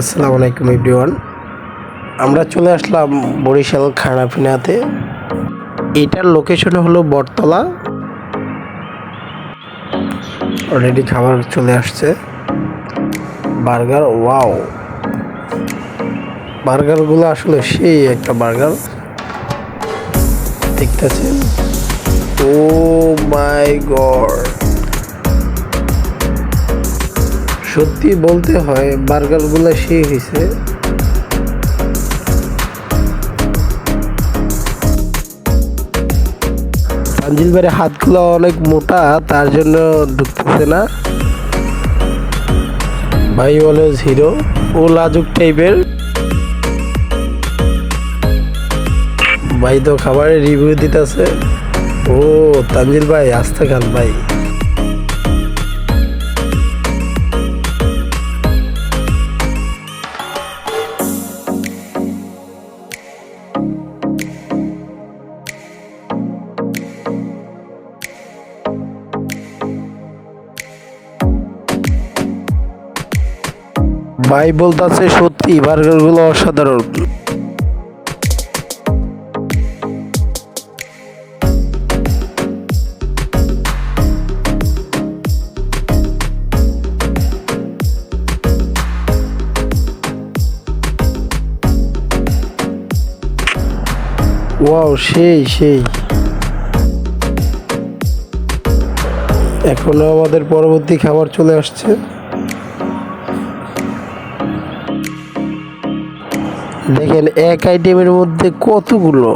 আসসালামু আলাইকুম এভরিওয়ান। আমরা চলে আসলাম বরিশাল খানাপিনাতে। এটার লোকেশন হলো বটতলা। অলরেডি খাবার চলে আসছে। বার্গার, ওয়াও, বার্গারগুলো আসলে সেই একটা বার্গার দেখতেছেন। ও মাই গড, সত্যি বলতে হয় বার্গারগুলো সেই হয়েছে। তানজিল ভাইয়ের হাতগুলো অনেক মোটা, তার জন্য ঢুকতেছে না। ভাই অলওয়েজ হিরো, ও লাজুক টাইপের। ভাই তো খাবারের রিভিউ দিতেছে। ও তানজিল ভাই আস্তে খান ভাই। ভাই বলতেছে সত্যি বার্গারগুলো অসাধারণ। ওয়াও, সেই সেই। এখনো আমাদের পরবর্তী খাবার চলে আসছে। দেখেন এক আইটেমের মধ্যে কতগুলো।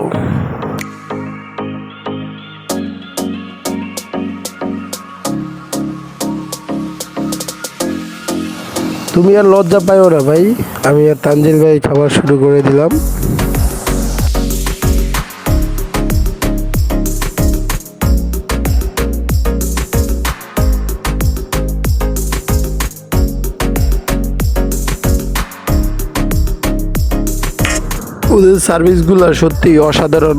তুমি আর লজ্জা পাইও না ভাই। আমি আর তানজিল ভাই খাবার শুরু করে দিলাম। ওদের সার্ভিসগুলো সত্যি অসাধারণ।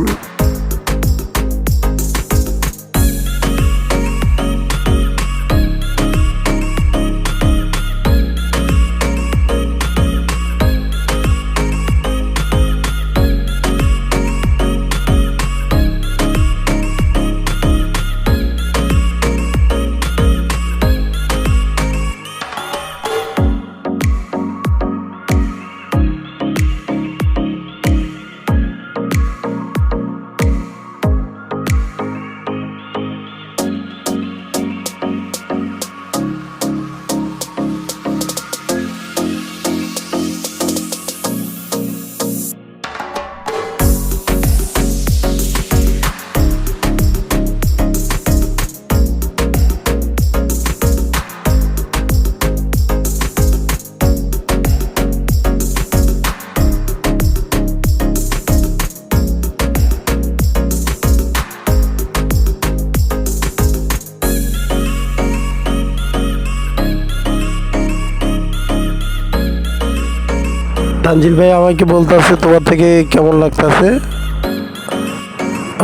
তানজিল ভাই আমাকে বলতেছে তোমার থেকে কেমন লাগতেছে।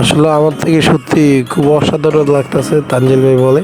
আসলে আমার থেকে সত্যি খুব অসাধারণ লাগতেছে, তানজিল ভাই বলে।